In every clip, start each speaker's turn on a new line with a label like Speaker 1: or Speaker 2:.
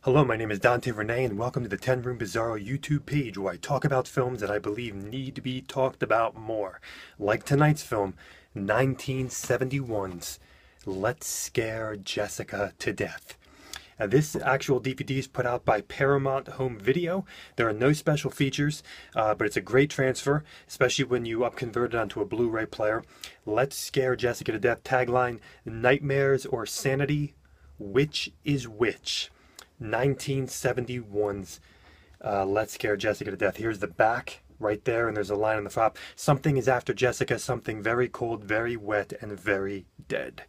Speaker 1: Hello, my name is Dante Renee, and welcome to the 10 Room Bizarro YouTube page where I talk about films that I believe need to be talked about more. Like tonight's film, 1971's Let's Scare Jessica to Death. Now, this actual DVD is put out by Paramount Home Video. There are no special features, but it's a great transfer, especially when you upconvert it onto a Blu-ray player. Let's Scare Jessica to Death tagline, Nightmares or Sanity, which is which? 1971's Let's Scare Jessica to Death. Here's the back right there, and there's a line on the top. Something is after Jessica, something very cold, very wet, and very dead.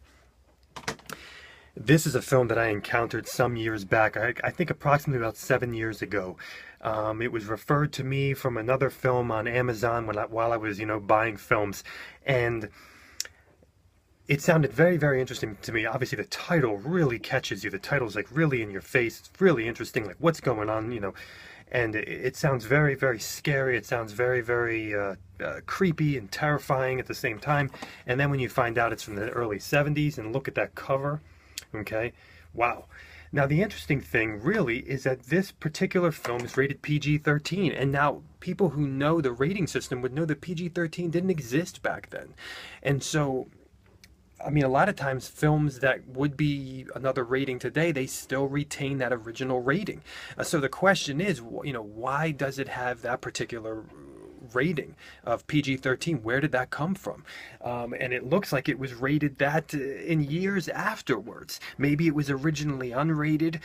Speaker 1: This is a film that I encountered some years back. I think approximately about 7 years ago. It was referred to me from another film on Amazon while I was, buying films, and it sounded very, very interesting to me. Obviously, the title really catches you. The title's like really in your face. It's really interesting, like what's going on, and it sounds very, very scary. It sounds very, very creepy and terrifying at the same time. And then when you find out it's from the early 70s and look at that cover, okay, wow. Now, the interesting thing really is that this particular film is rated PG-13, and now people who know the rating system would know that PG-13 didn't exist back then. And so, I mean, a lot of times films that would be another rating today, they still retain that original rating. So the question is, why does it have that particular rating of PG-13? Where did that come from? And it looks like it was rated that in years afterwards. Maybe it was originally unrated.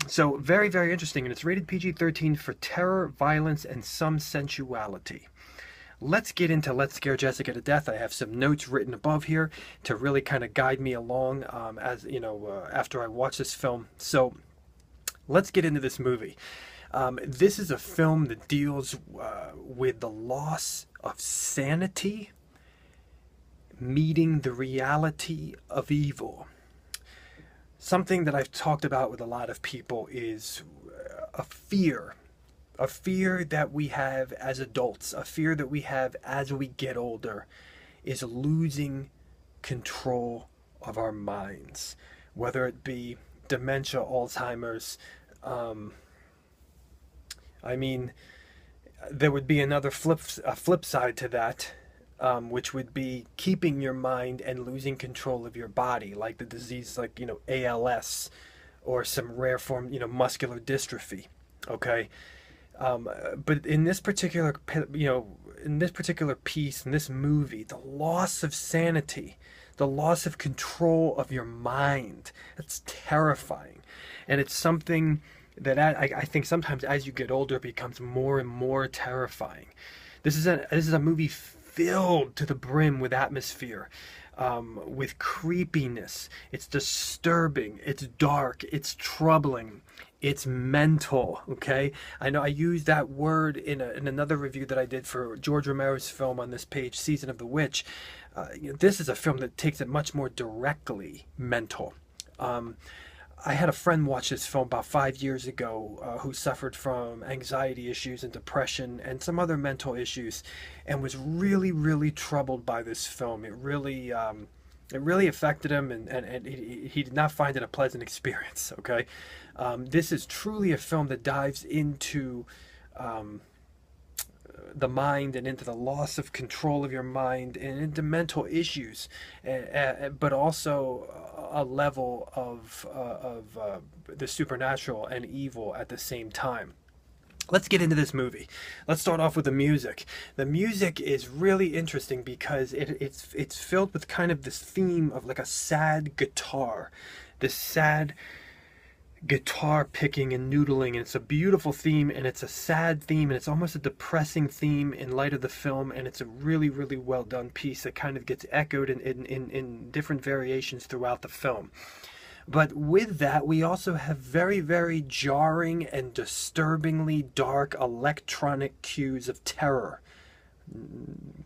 Speaker 1: So very, very interesting. And it's rated PG-13 for terror, violence, and some sensuality. Let's get into Let's Scare Jessica to Death. I have some notes written above here to really kind of guide me along after I watch this film. So let's get into this movie. This is a film that deals with the loss of sanity meeting the reality of evil. Something that I've talked about with a lot of people is a fear that we have as adults, a fear that we have as we get older, is losing control of our minds, whether it be dementia, Alzheimer's. There would be another flip side to that, which would be keeping your mind and losing control of your body, like the disease like ALS or some rare form muscular dystrophy. Okay. But in this particular, piece, in this movie, the loss of sanity, the loss of control of your mind, that's terrifying. And it's something that I think sometimes as you get older, it becomes more and more terrifying. This is a movie filled to the brim with atmosphere, with creepiness. It's disturbing, it's dark, it's troubling. It's mental, okay? I know I used that word in another review that I did for George Romero's film on this page, Season of the Witch. This is a film that takes it much more directly mental. I had a friend watch this film about 5 years ago who suffered from anxiety issues and depression and some other mental issues and was really, really troubled by this film. It really affected him, and he did not find it a pleasant experience, okay? This is truly a film that dives into the mind and into the loss of control of your mind and into mental issues, but also a level of the supernatural and evil at the same time. Let's get into this movie. Let's start off with the music. The music is really interesting because it's filled with kind of this theme of like a sad guitar. This sad guitar picking and noodling, and it's a beautiful theme, and it's a sad theme, and it's almost a depressing theme in light of the film, and it's a really, really well done piece that kind of gets echoed in different variations throughout the film. But with that, we also have very, very jarring and disturbingly dark electronic cues of terror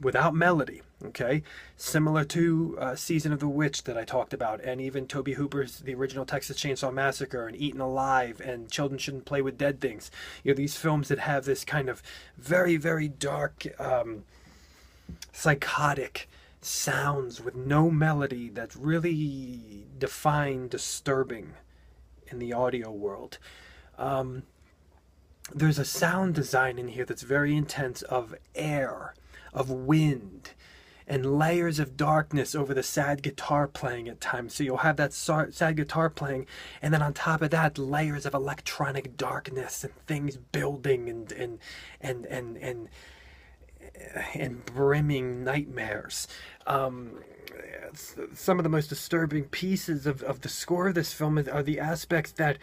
Speaker 1: without melody, okay? Similar to Season of the Witch that I talked about, and even Tobe Hooper's The Original Texas Chainsaw Massacre, and Eaten Alive, and Children Shouldn't Play with Dead Things. These films that have this kind of very, very dark, psychotic sounds with no melody that really define disturbing in the audio world. There's a sound design in here that's very intense, of air, of wind, and layers of darkness over the sad guitar playing at times. So you'll have that sad guitar playing, and then on top of that, layers of electronic darkness and things building and brimming nightmares. Some of the most disturbing pieces of the score of this film are the aspects that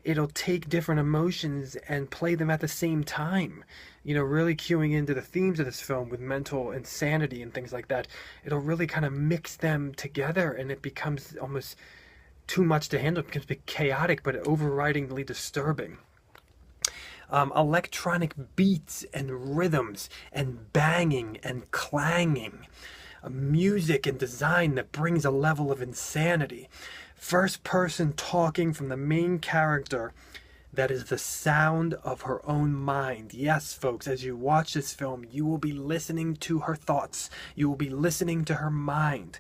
Speaker 1: it'll take different emotions and play them at the same time. You know, really cueing into the themes of this film with mental insanity and things like that. It'll really kind of mix them together, and it becomes almost too much to handle. It becomes a bit chaotic, but overridingly disturbing. Electronic beats and rhythms and banging and clanging. Music and design that brings a level of insanity. First person talking from the main character that is the sound of her own mind. Yes, folks, as you watch this film, you will be listening to her thoughts. You will be listening to her mind.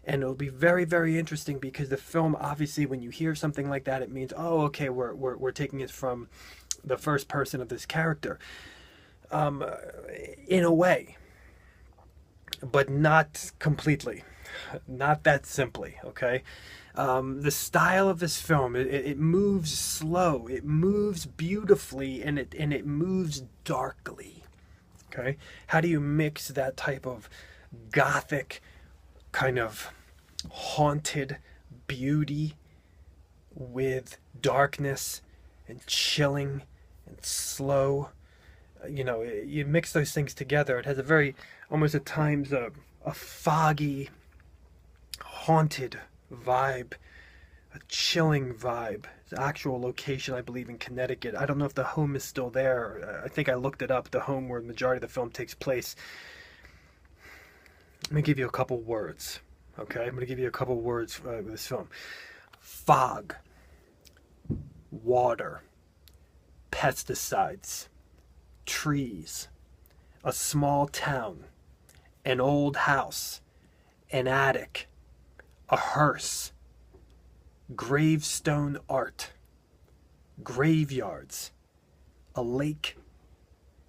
Speaker 1: And it'll be very, very interesting, because the film, obviously, when you hear something like that, it means, oh, okay, we're taking it from the first person of this character. In a way. But not completely. Not that simply, okay? The style of this film, it moves slow, it moves beautifully, and it moves darkly, okay? How do you mix that type of gothic, kind of haunted beauty with darkness and chilling and slow? You know, you mix those things together. It has a very, almost at times, a foggy, haunted vibe, a chilling vibe. It's an actual location, I believe, in Connecticut. I don't know if the home is still there. I think I looked it up, the home where the majority of the film takes place. Let me give you a couple words, okay? I'm going to give you a couple words with this film. Fog, water, pesticides, trees, a small town, an old house, an attic, a hearse, gravestone art, graveyards, a lake,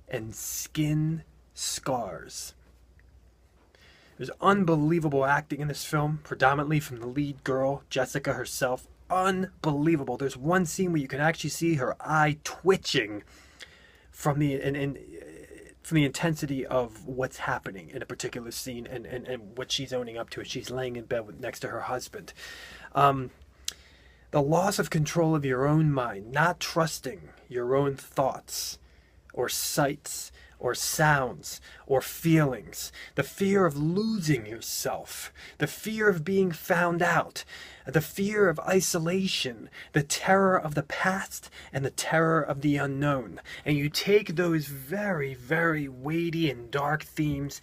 Speaker 1: and skin scars. There's unbelievable acting in this film, predominantly from the lead girl, Jessica herself. Unbelievable. There's one scene where you can actually see her eye twitching from the intensity of what's happening in a particular scene, and what she's owning up to. She's laying in bed next to her husband. The loss of control of your own mind, not trusting your own thoughts or sights or sounds or feelings, the fear of losing yourself, the fear of being found out, the fear of isolation, the terror of the past, and the terror of the unknown. And you take those very, very weighty and dark themes,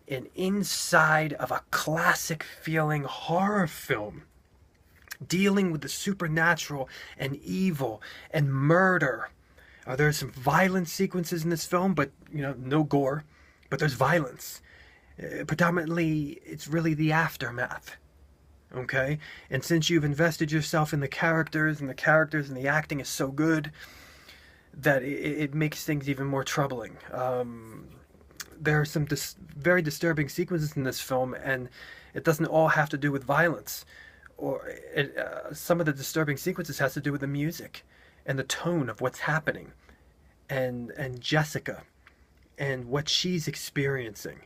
Speaker 1: and inside of a classic feeling horror film, dealing with the supernatural and evil and murder. There are some violent sequences in this film, but, you know, no gore, but there's violence. Predominantly, it's really the aftermath, okay? And since you've invested yourself in the characters, and the acting is so good, that it makes things even more troubling. There are some very disturbing sequences in this film, and it doesn't all have to do with violence. Some of the disturbing sequences has to do with the music and the tone of what's happening, and Jessica and what she's experiencing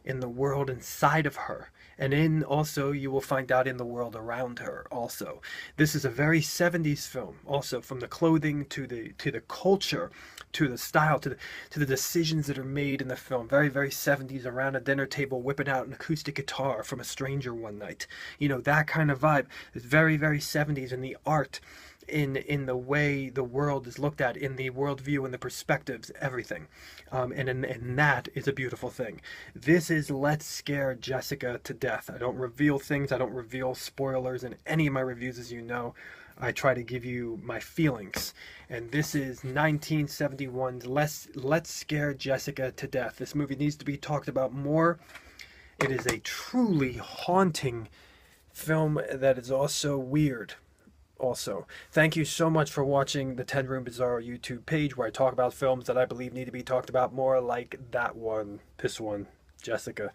Speaker 1: in the world inside of her, and also you will find out in the world around her also. This is a very 70s film, also, from the clothing to the culture, to the style, to the decisions that are made in the film. Very, very 70s, around a dinner table whipping out an acoustic guitar from a stranger one night. You know, that kind of vibe. It's very, very 70s, and the art in the way the world is looked at, in the worldview and the perspectives, everything. And that is a beautiful thing. This is Let's Scare Jessica to Death. I don't reveal things. I don't reveal spoilers in any of my reviews, as you know. I try to give you my feelings. And this is 1971's Let's Scare Jessica to Death. This movie needs to be talked about more. It is a truly haunting film that is also weird.
Speaker 2: also. Thank you so much for watching the 10 Room Bizarro YouTube page where I talk about films that I believe need to be talked about more, like that one, this one, Jessica.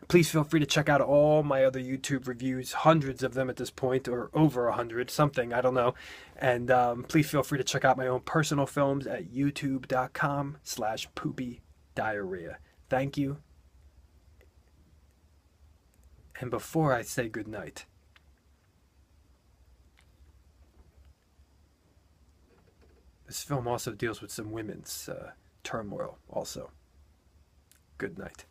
Speaker 2: Please feel free to check out all my other YouTube reviews, hundreds of them at this point, or over 100, something, I don't know. And please feel free to check out my own personal films at youtube.com/poopydiarrhea. Thank you. And before I say goodnight, this film also deals with some women's turmoil also. Good night.